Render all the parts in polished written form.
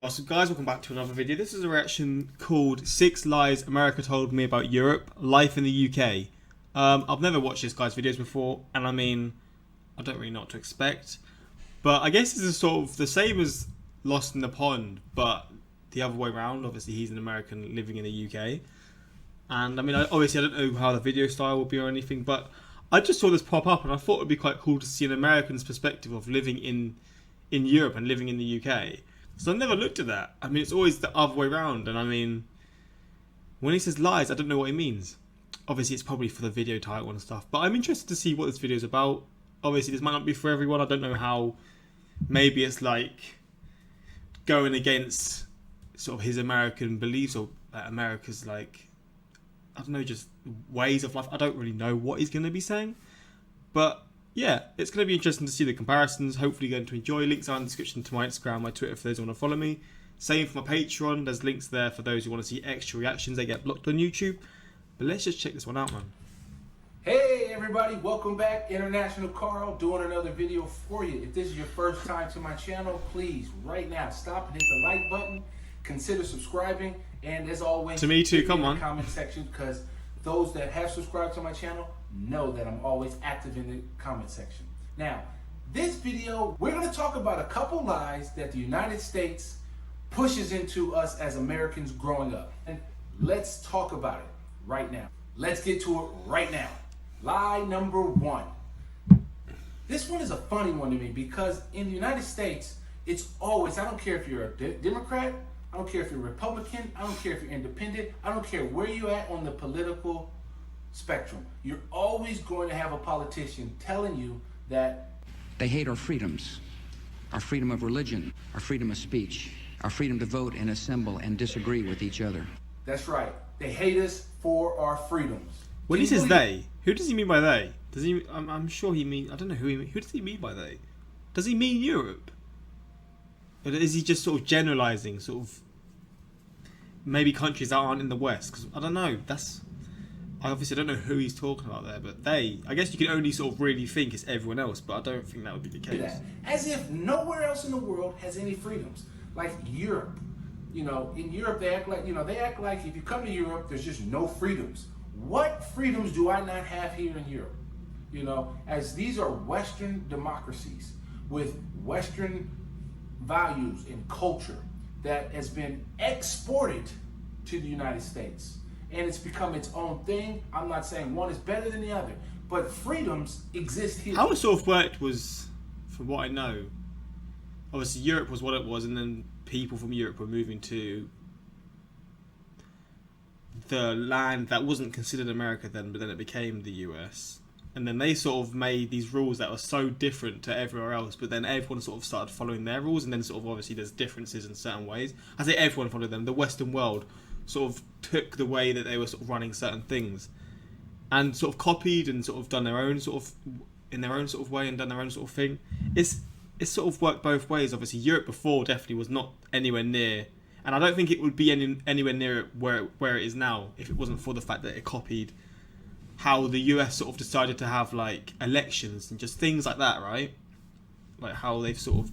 Awesome guys, welcome back to another video. This is a reaction called 6 Lies America Told Me About Europe, Life in the UK. I've never watched this guy's videos before, and I mean, I don't really know what to expect. But I guess this is sort of the same as Lost in the Pond, but the other way around. Obviously he's an American living in the UK. And I mean, obviously I don't know how the video style will be or anything, but I just saw this pop up and I thought it would be quite cool to see an American's perspective of living in Europe and living in the UK. So I've never looked at that. I mean, it's always the other way around. And I mean, when he says lies, I don't know what he means. Obviously, it's probably for the video title and stuff. But I'm interested to see what this video is about. Obviously, this might not be for everyone. I don't know how. Maybe it's like going against sort of his American beliefs or America's like, I don't know, just ways of life. I don't really know what he's going to be saying. But yeah, it's going to be interesting to see the comparisons. Hopefully you're going to enjoy. Links are in the description to my Instagram, my Twitter for those who want to follow me. Same for my Patreon. There's links there for those who want to see extra reactions. They get blocked on YouTube. But let's just check this one out, man. Hey everybody, welcome back. International Carl doing another video for you. If this is your first time to my channel, please, right now, stop and hit the like button. Consider subscribing. And as always, to me too, come on. Comment section, because those that have subscribed to my channel know that I'm always active in the comment section. Now, this video, we're going to talk about a couple lies that the United States pushes into us as Americans growing up. And let's talk about it right now. Let's get to it right now. Lie number one. This one is a funny one to me because in the United States, it's always, I don't care if you're a Democrat, I don't care if you're Republican, I don't care if you're independent, I don't care where you're at on the political spectrum. You're always going to have a politician telling you that they hate our freedoms, our freedom of religion, our freedom of speech, our freedom to vote and assemble and disagree with each other. That's right. They hate us for our freedoms. When he says they, who does he mean by they? Does he? I'm sure he mean. I don't know who he mean. Who does he mean by they? Does he mean Europe? Or is he just sort of generalizing, sort of maybe countries that aren't in the West? Because I don't know. I obviously don't know who he's talking about there, but they, I guess you can only sort of really think it's everyone else, but I don't think that would be the case. As if nowhere else in the world has any freedoms. Like Europe. You know, in Europe they act like if you come to Europe, there's just no freedoms. What freedoms do I not have here in Europe? You know, as these are Western democracies with Western values and culture that has been exported to the United States. And it's become its own thing. I'm not saying one is better than the other, but freedoms exist here. How it sort of worked was, from what I know, obviously Europe was what it was, and then people from Europe were moving to the land that wasn't considered America then, but then it became the US. And then they sort of made these rules that were so different to everywhere else, but then everyone sort of started following their rules, and then sort of obviously there's differences in certain ways. I say everyone followed them. The Western world sort of took the way that they were sort of running certain things and sort of copied and sort of done their own sort of, in their own sort of way, and done their own sort of thing. It's sort of worked both ways. Obviously Europe before definitely was not anywhere near, and I don't think it would be anywhere near where it is now if it wasn't for the fact that it copied how the US sort of decided to have like elections and just things like that, right? Like how they've sort of,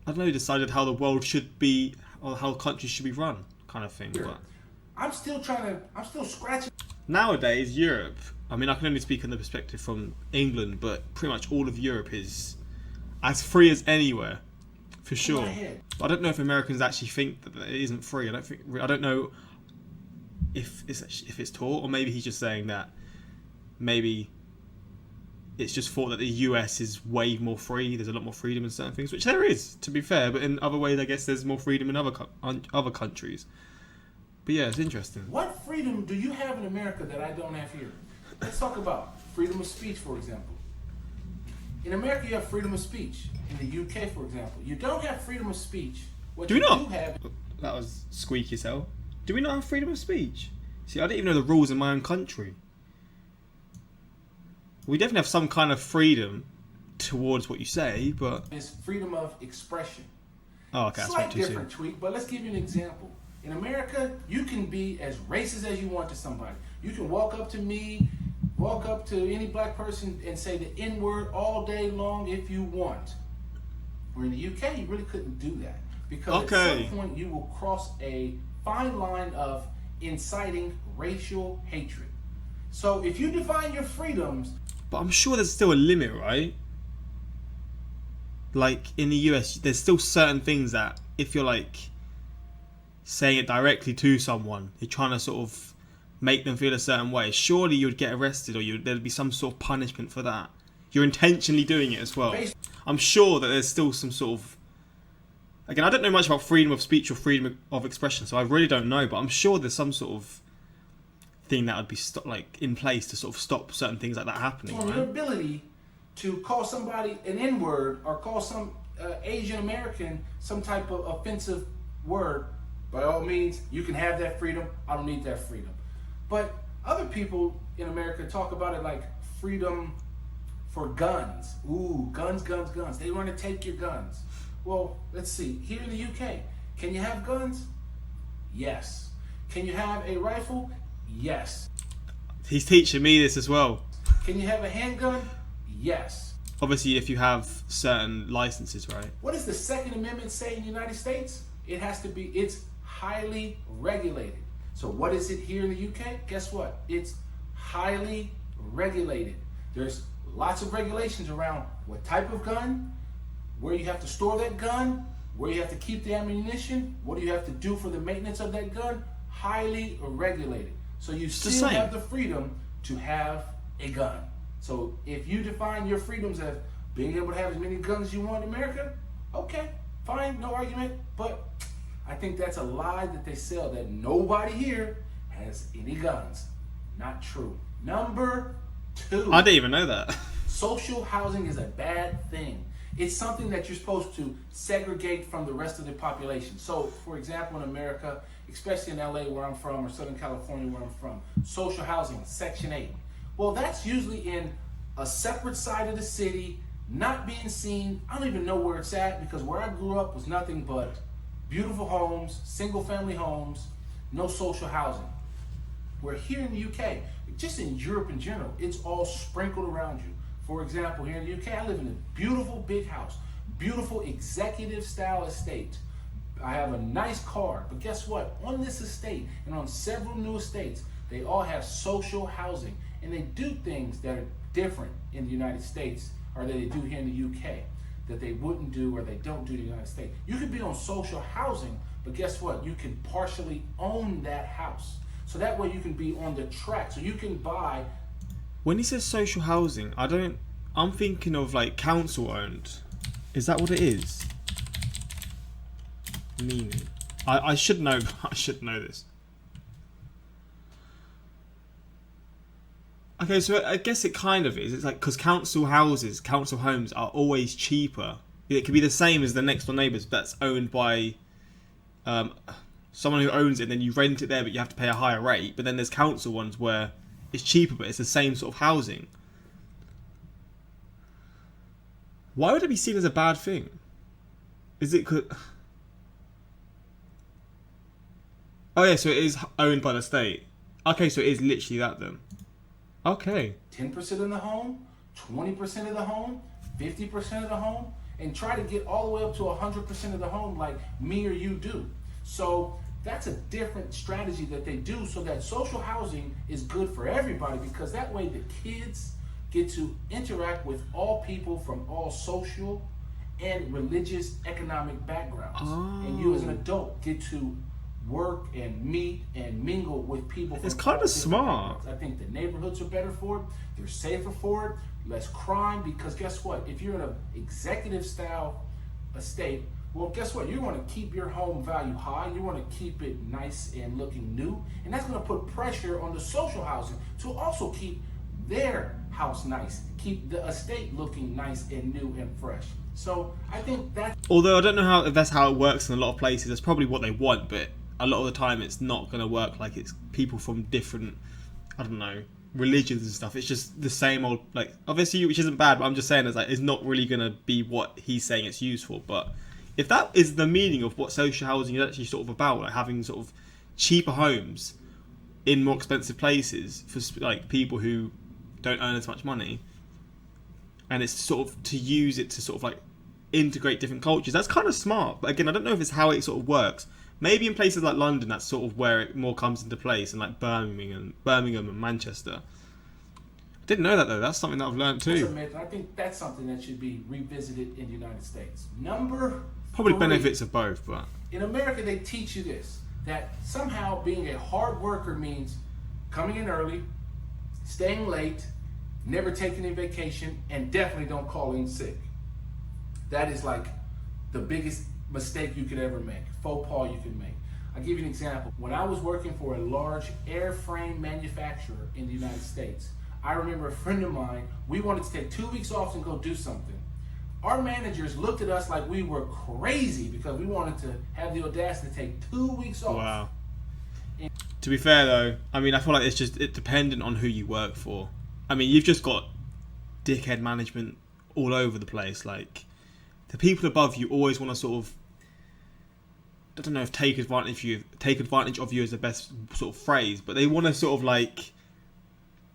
I don't know, decided how the world should be or how countries should be run, kind of thing. But I'm still scratching. Nowadays, Europe, I mean, I can only speak on the perspective from England, but pretty much all of Europe is as free as anywhere, for sure. But I don't know if Americans actually think that it isn't free. I don't know if it's taught, or maybe he's just saying that maybe it's just thought that the US is way more free. There's a lot more freedom in certain things, which there is, to be fair. But in other ways, I guess there's more freedom in other countries. But yeah, it's interesting. What freedom do you have in America that I don't have here? Let's talk about freedom of speech, for example. In America, you have freedom of speech. In the UK, for example, you don't have freedom of speech. What do we not? Have... That was squeaky as hell. Do we not have freedom of speech? See, I didn't even know the rules in my own country. We definitely have some kind of freedom towards what you say, but it's freedom of expression. Oh, okay, Slight different tweak, but let's give you an example. In America, you can be as racist as you want to somebody. You can walk up to me, walk up to any black person and say the N-word all day long if you want. Where in the UK, you really couldn't do that because at some point you will cross a fine line of inciting racial hatred. So if you define your freedoms... But I'm sure there's still a limit, right? Like, in the US, there's still certain things that, if you're, like, saying it directly to someone, you're trying to sort of make them feel a certain way, surely you would get arrested, or there'd be some sort of punishment for that. You're intentionally doing it as well. I'm sure that there's still some sort of... Again, I don't know much about freedom of speech or freedom of expression, so I really don't know, but I'm sure there's some sort of thing that would be in place to sort of stop certain things like that happening. On your ability to call somebody an N-word or call some Asian American some type of offensive word, by all means, you can have that freedom. I don't need that freedom. But other people in America talk about it like freedom for guns. Ooh, guns, guns, guns. They want to take your guns. Well, let's see. Here in the UK, can you have guns? Yes. Can you have a rifle? Yes. He's teaching me this as well. Can you have a handgun? Yes. Obviously, if you have certain licenses, right? What does the Second Amendment say in the United States? It has to be, it's highly regulated. So what is it here in the UK? Guess what? It's highly regulated. There's lots of regulations around what type of gun, where you have to store that gun, where you have to keep the ammunition, what do you have to do for the maintenance of that gun. Highly regulated. So you still have the freedom to have a gun. So if you define your freedoms as being able to have as many guns as you want in America, okay, fine, no argument. But I think that's a lie that they sell, that nobody here has any guns. Not true. Number 2. I didn't even know that. Social housing is a bad thing. It's something that you're supposed to segregate from the rest of the population. So, for example, in America, especially in LA where I'm from, or Southern California where I'm from, social housing, Section 8. Well, that's usually in a separate side of the city, not being seen. I don't even know where it's at, because where I grew up was nothing but beautiful homes, single family homes, no social housing. Where here in the UK, just in Europe in general, it's all sprinkled around you. For example, here in the UK, I live in a beautiful big house, beautiful executive style estate. I have a nice car, but guess what? On this estate and on several new estates, they all have social housing, and they do things that are different in the United States, or that they do here in the UK, that they wouldn't do or they don't do in the United States. You could be on social housing, but guess what? You can partially own that house. So that way you can be on the track. So you can buy... When he says social housing, I'm thinking of like council owned. Is that what it is? Meaning, I should know. I should know this. Okay, so I guess it kind of is. It's like, because council houses, council homes are always cheaper. It could be the same as the next door neighbours that's owned by someone who owns it, and then you rent it there, but you have to pay a higher rate. But then there's council ones where it's cheaper, but it's the same sort of housing. Why would it be seen as a bad thing? Is it... Oh yeah, so it is owned by the state. Okay, so it is literally that then. Okay. 10% of the home, 20% of the home, 50% of the home, and try to get all the way up to 100% of the home like me or you do. So that's a different strategy that they do, so that social housing is good for everybody, because that way the kids get to interact with all people from all social and religious economic backgrounds. Oh. And you as an adult get to work and meet and mingle with people from... It's kind of smart. I think the neighborhoods are better for it. They're safer for it. Less crime, because guess what? If you're in an executive style estate, well, guess what? You want to keep your home value high. You want to keep it nice and looking new. And that's going to put pressure on the social housing to also keep their house nice, keep the estate looking nice and new and fresh. So I think that... Although I don't know if that's how it works in a lot of places. That's probably what they want, but a lot of the time it's not going to work. Like, it's people from different, I don't know, religions and stuff. It's just the same old, like, obviously, which isn't bad, but I'm just saying it's not really going to be what he's saying it's used for. But if that is the meaning of what social housing is actually sort of about, like having sort of cheaper homes in more expensive places for like people who don't earn as much money, and it's sort of to use it to sort of like integrate different cultures. That's kind of smart. But again, I don't know if it's how it sort of works. Maybe in places like London, that's sort of where it more comes into place, and like Birmingham and Manchester. I didn't know that though. That's something that I've learned too. I think that's something that should be revisited in the United States. Number Probably 3, benefits of both, but in America they teach you this, that somehow being a hard worker means coming in early, staying late, never taking a vacation, and definitely don't call in sick. That is like the biggest mistake you could ever make, faux pas you can make. I'll give you an example. When I was working for a large airframe manufacturer in the United States, I remember a friend of mine, we wanted to take 2 weeks off and go do something. Our managers looked at us like we were crazy because we wanted to have the audacity to take 2 weeks off. wow. To be fair though, I mean, I feel like it's dependent on who you work for. I mean, you've just got dickhead management all over the place. Like, the people above you always want to sort of, I don't know if take advantage of you is the best sort of phrase, but they want to sort of like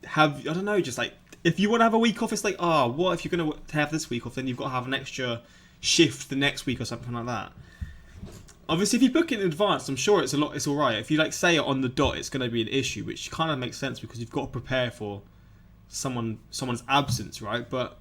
have, I don't know, just like, if you want to have a week off, it's like, what if you're going to have this week off, then you've got to have an extra shift the next week or something like that. Obviously, if you book it in advance, I'm sure it's all right. If you like say it on the dot, it's going to be an issue, which kind of makes sense because you've got to prepare for someone's absence, right? But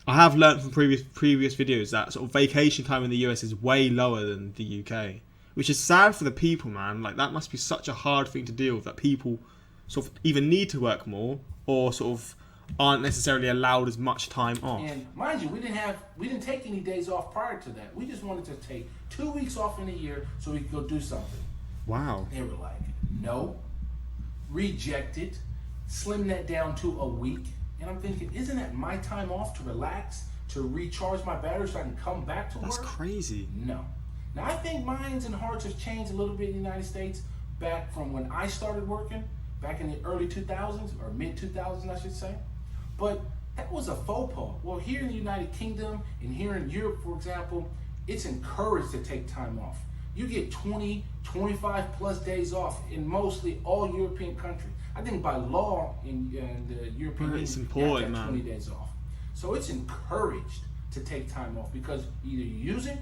I have learned from previous videos that sort of vacation time in the US is way lower than the UK, which is sad for the people, man. Like, that must be such a hard thing to deal with, that people sort of either need to work more or sort of aren't necessarily allowed as much time off. And mind you, we didn't take any days off prior to that. We just wanted to take 2 weeks off in a year so we could go do something. Wow. They were like, no, rejected, slim that down to a week. And I'm thinking, isn't that my time off to relax, to recharge my battery so I can come back to work? That's crazy. No. Now, I think minds and hearts have changed a little bit in the United States back from when I started working, back in the early 2000s, or mid 2000s, I should say. But that was a faux pas. Well, here in the United Kingdom and here in Europe, for example, it's encouraged to take time off. You get 20, 25 plus days off in mostly all European countries. I think by law in the European Union, it's you important, have to have 20 man. days off. So it's encouraged to take time off because either you use it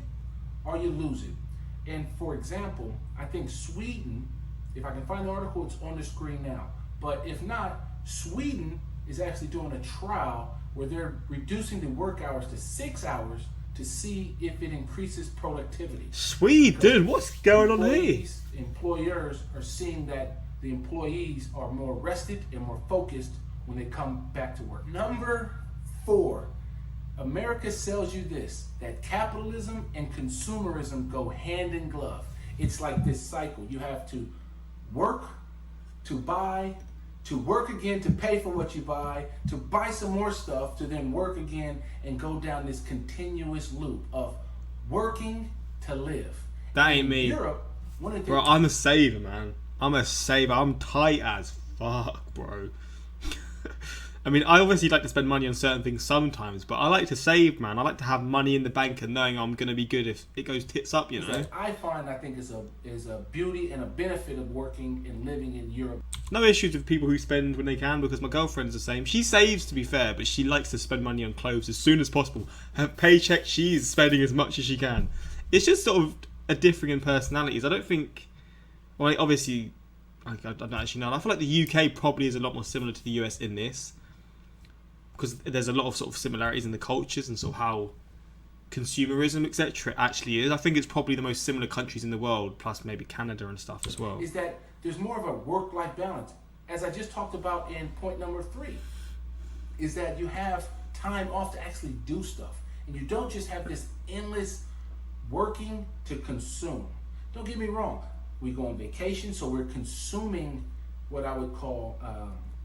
or you lose it. And for example, I think Sweden, if I can find the article, it's on the screen now. But if not, Sweden is actually doing a trial where they're reducing the work hours to 6 hours to see if it increases productivity. Sweet, dude, what's going on here? Employers are seeing that the employees are more rested and more focused when they come back to work. Number 4, America sells you this, that capitalism and consumerism go hand in glove. It's like this cycle. You have to work to buy, to work again to pay for what you buy, to buy some more stuff, to then work again and go down this continuous loop of working to live. That ain't In me. Europe, one of the Bro, I'm a saver, man. I'm a saver. I'm tight as fuck, bro. I mean, I obviously like to spend money on certain things sometimes, but I like to save, man. I like to have money in the bank and knowing I'm going to be good if it goes tits up, you know? that I think is a beauty and a benefit of working and living in Europe. No issues with people who spend when they can, because my girlfriend's the same. She saves, to be fair, but she likes to spend money on clothes as soon as possible. Her paycheck, she's spending as much as she can. It's just sort of a differing in personalities. I don't think... Well, obviously, I don't actually know. I feel like the UK probably is a lot more similar to the US in this, because there's a lot of sort of similarities in the cultures and sort of how consumerism, etc. actually is. I think it's probably the most similar countries in the world, plus maybe Canada and stuff as well. Is that there's more of a work-life balance. As I just talked about in point number 3, is that you have time off to actually do stuff. And you don't just have this endless working to consume. Don't get me wrong. We go on vacation, so we're consuming what I would call,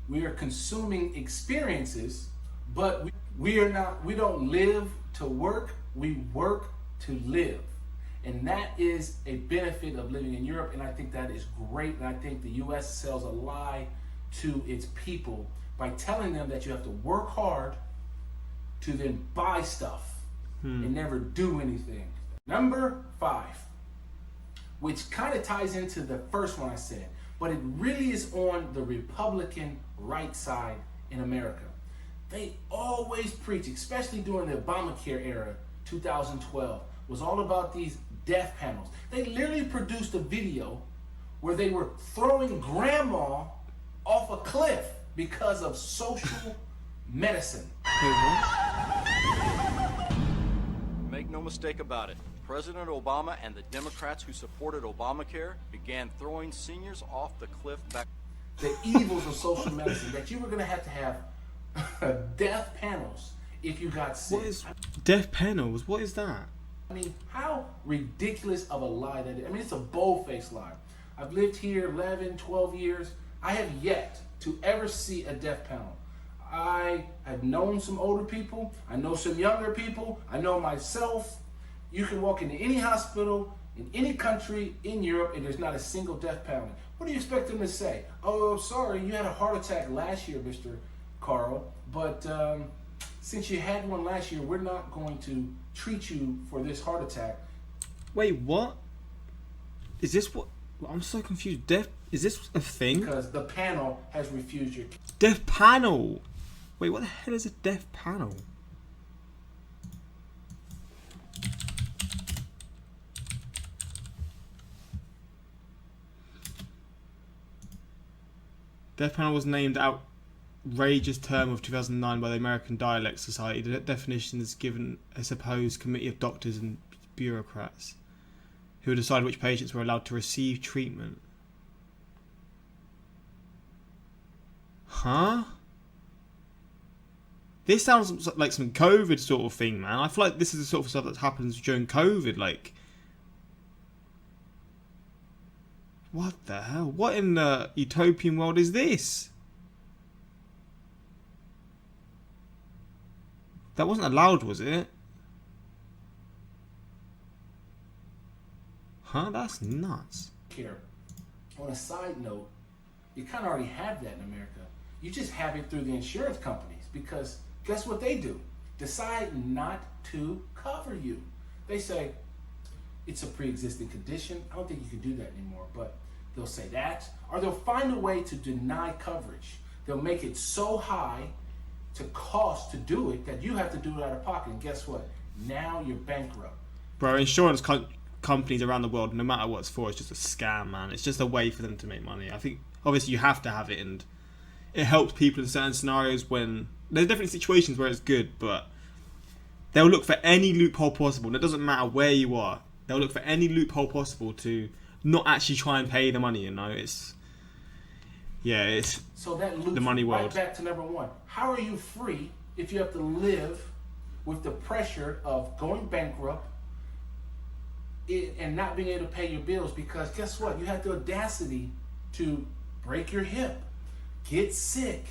we are consuming experiences, but we don't live to work, we work to live. And that is a benefit of living in Europe, and I think that is great. And I think the US sells a lie to its people by telling them that you have to work hard to then buy stuff and never do anything. Number 5, which kind of ties into the first one I said, but it really is on the Republican right side in America. they always preach, especially during the Obamacare era, 2012, was all about these death panels. They literally produced a video where they were throwing grandma off a cliff because of social medicine. Make no mistake about it, President Obama and the Democrats who supported Obamacare began throwing seniors off the cliff back. The evils of social medicine, that you were going to have death panels if you got sick. What is death panels? What is that? I mean, how ridiculous of a lie that is. I mean, it's a bold-faced lie. I've lived here 11, 12 years. I have yet to ever see a death panel. I have known some older people. I know some younger people. I know myself. You can walk into any hospital in any country in Europe and there's not a single death panel. What do you expect them to say? Oh, sorry, you had a heart attack last year, Mr. Carl, but since you had one last year, we're not going to treat you for this heart attack. Wait, what? Is this what? I'm so confused. Death? Is this a thing? Because the panel has refused your... Death panel? Wait, what the hell is a death panel? Death panel was named outrageous term of 2009 by the American Dialect Society. The definition is given a supposed committee of doctors and bureaucrats who would decide which patients were allowed to receive treatment. Huh? This sounds like some COVID sort of thing, man. I feel like this is the sort of stuff that happens during COVID, like... What the hell? What in the utopian world is this? That wasn't allowed, was it? Huh? That's nuts. Here, on a side note, you kind of already have that in America. You just have it through the insurance companies because guess what they do? Decide not to cover you. They say, it's a pre-existing condition. I don't think you can do that anymore, but they'll say that, or they'll find a way to deny coverage. They'll make it so high to cost to do it that you have to do it out of pocket. And guess what? Now you're bankrupt. Bro, insurance companies around the world, no matter what it's for, it's just a scam, man. It's just a way for them to make money. I think, obviously, you have to have it, and it helps people in certain scenarios when... There's definitely situations where it's good, but they'll look for any loophole possible. And it doesn't matter where you are. They'll look for any loophole possible to not actually try and pay the money, you know? It's so that loops the money world. Right back to number one. How are you free if you have to live with the pressure of going bankrupt and not being able to pay your bills? Because guess what? You have the audacity to break your hip, get sick.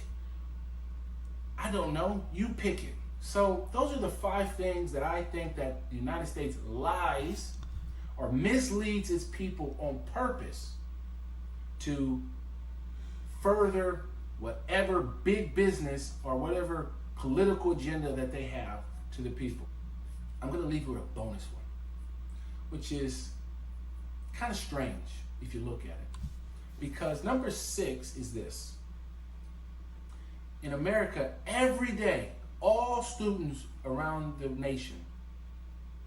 I don't know. You pick it. So those are the 5 things that I think that the United States lies or misleads its people on purpose to further whatever big business or whatever political agenda that they have to the people. I'm going to leave you with a bonus one, which is kind of strange if you look at it. Because number 6 is this. In America, every day, all students around the nation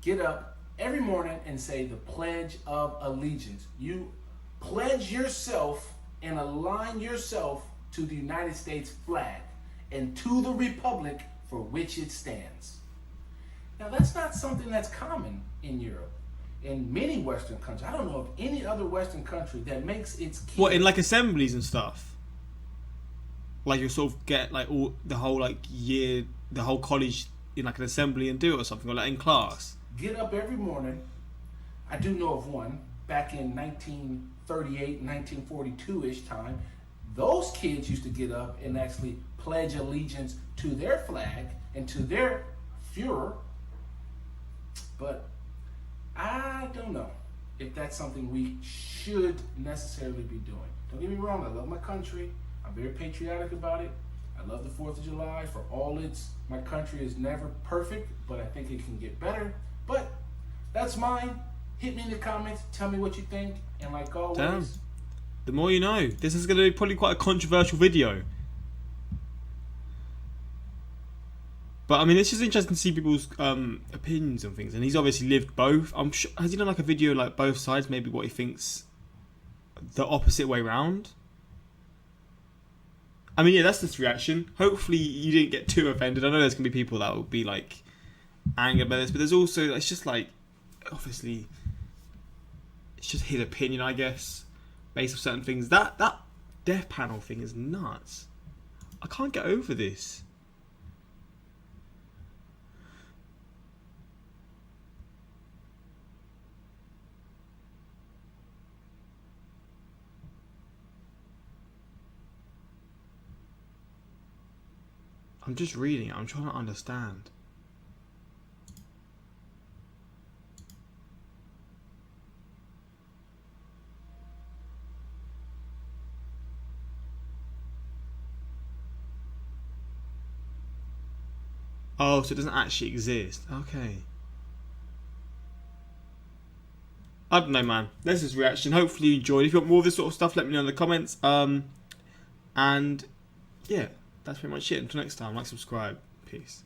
get up every morning and say the Pledge of Allegiance. You pledge yourself and align yourself to the United States flag and to the republic for which it stands. Now, that's not something that's common in Europe. In many Western countries, I don't know of any other Western country that makes its kids... What, in like assemblies and stuff? Like you sort of get like all the whole like year, the whole college in like an assembly and do it or something, or like in class. Get up every morning. I do know of one back in 1938, 1942-ish time. Those kids used to get up and actually pledge allegiance to their flag and to their Führer. But I don't know if that's something we should necessarily be doing. Don't get me wrong, I love my country. I'm very patriotic about it. I love the 4th of July for all its... My country is never perfect, but I think it can get better. But that's mine. Hit me in the comments. Tell me what you think. And like always... Damn. The more you know. This is going to be probably quite a controversial video. But I mean, it's just interesting to see people's opinions on things, and he's obviously lived both. I'm sure, has he done like a video like both sides, maybe what he thinks the opposite way round? I mean, yeah, that's this reaction. Hopefully you didn't get too offended. I know there's gonna be people that will be like angered by this, but there's also, it's just like, obviously it's just his opinion, I guess, based on certain things. That death panel thing is nuts. I can't get over this. I'm just reading it. I'm trying to understand. Oh, so it doesn't actually exist. Okay. I don't know, man. That's his reaction. Hopefully you enjoyed. If you want more of this sort of stuff, let me know in the comments. And yeah, that's pretty much it. Until next time, like, subscribe. Peace.